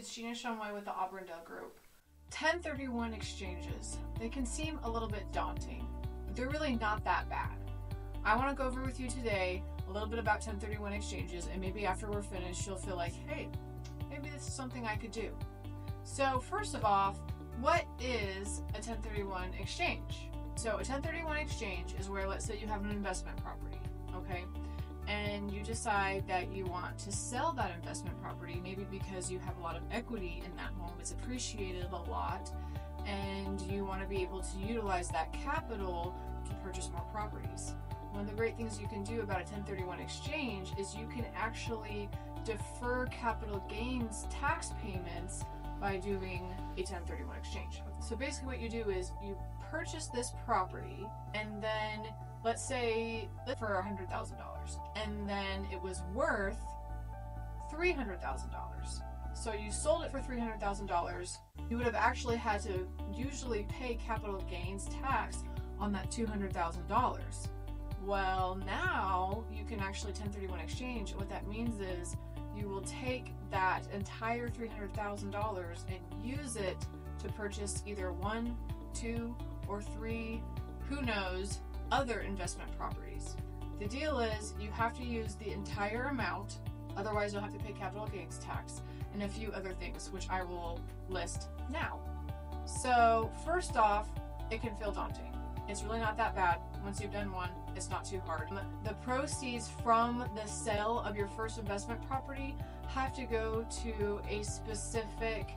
it's Gina Shumway with the Auburndale Group. 1031 exchanges. They can seem a little bit daunting, but they're really not that bad. I want to go over with you today a little bit about 1031 exchanges, and maybe after we're finished, you'll feel like, hey, maybe this is something I could do. So first of all, what is a 1031 exchange? So a 1031 exchange is where, let's say you have an investment property, okay? And you decide that you want to sell that investment property, maybe because you have a lot of equity in that home, it's appreciated a lot, and you want to be able to utilize that capital to purchase more properties. One of the great things you can do about a 1031 exchange is you can actually defer capital gains tax payments by doing a 1031 exchange. So basically what you do is you purchase this property, and then let's say for $100,000, and then it was worth $300,000. So you sold it for $300,000. You would have actually had to usually pay capital gains tax on that $200,000. Well, now you can actually 1031 exchange. What that means is you will take that entire $300,000 and use it to purchase either 1, 2, or 3, who knows, other investment properties. The deal is you have to use the entire amount, otherwise you'll have to pay capital gains tax and a few other things, which I will list now. So first off, it can feel daunting. It's really not that bad. Once you've done one, it's not too hard. The proceeds from the sale of your first investment property have to go to a specific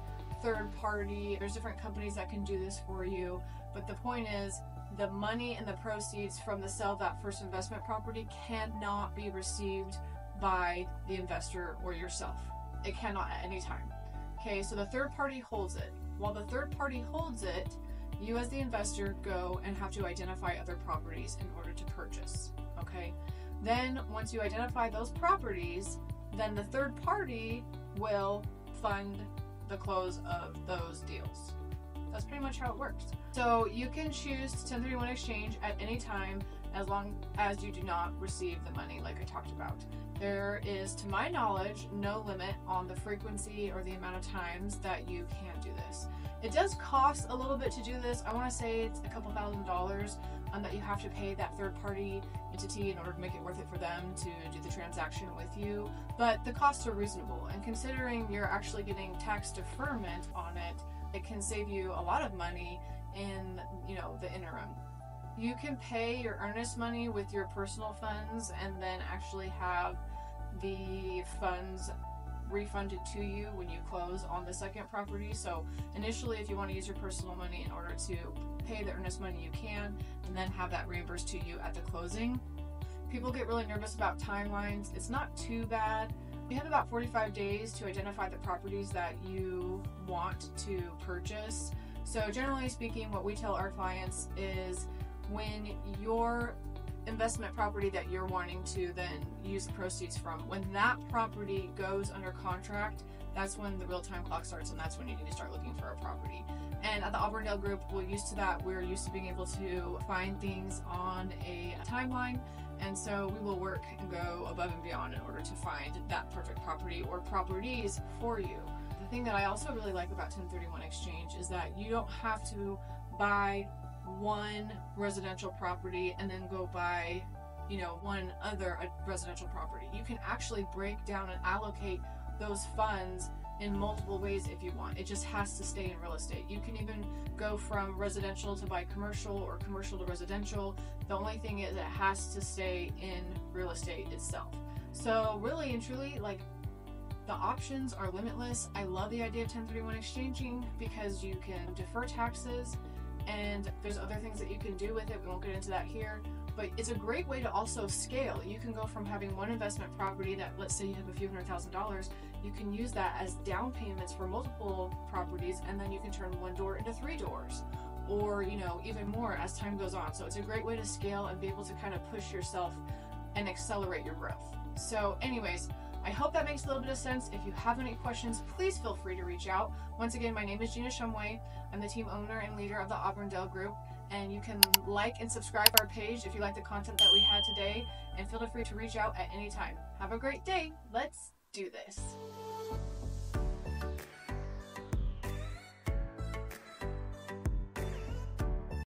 third party. There's different companies that can do this for you, but the point is the money and the proceeds from the sale of that first investment property cannot be received by the investor or yourself. It cannot at any time. Okay, so the third party holds it. While the third party holds it, you as the investor go and have to identify other properties in order to purchase, okay? Then once you identify those properties, then the third party will fund the close of those deals. That's pretty much how it works. So you can choose to 1031 exchange at any time as long as you do not receive the money like I talked about. There is, to my knowledge, no limit on the frequency or the amount of times that you can do this. It does cost a little bit to do this. I want to say it's a couple $1,000s that you have to pay that third party entity in order to make it worth it for them to do the transaction with you. But the costs are reasonable, and considering you're actually getting tax deferment on it, it can save you a lot of money in, the interim. You can pay your earnest money with your personal funds and then actually have the funds refunded to you when you close on the second property. So initially, if you want to use your personal money in order to pay the earnest money, you can, and then have that reimbursed to you at the closing. People get really nervous about timelines. It's not too bad. You have about 45 days to identify the properties that you want to purchase. So generally speaking, what we tell our clients is when your investment property that you're wanting to then use the proceeds from, when that property goes under contract, that's when the real-time clock starts, and that's when you need to start looking for a property. And at the Auburndale Group, we're used to that. We're used to being able to find things on a timeline, and so we will work and go above and beyond in order to find that perfect property or properties for you. The thing that I also really like about 1031 exchange is that you don't have to buy one residential property and then go buy, one other residential property. You can actually break down and allocate those funds in multiple ways if you want. It just has to stay in real estate. You can even go from residential to buy commercial or commercial to residential. The only thing is it has to stay in real estate itself. So really and truly, the options are limitless. I love the idea of 1031 exchanging because you can defer taxes, and there's other things that you can do with it. We won't get into that here, but it's a great way to also scale. You can go from having one investment property that, let's say you have a few $100,000, you can use that as down payments for multiple properties, and then you can turn one door into 3 doors, or even more as time goes on. So it's a great way to scale and be able to kind of push yourself and accelerate your growth. So anyways, I hope that makes a little bit of sense. If you have any questions, please feel free to reach out. Once again, my name is Gina Shumway. I'm the team owner and leader of the Auburndale Group, and you can like and subscribe our page if you like the content that we had today, and feel free to reach out at any time. Have a great day. Let's do this.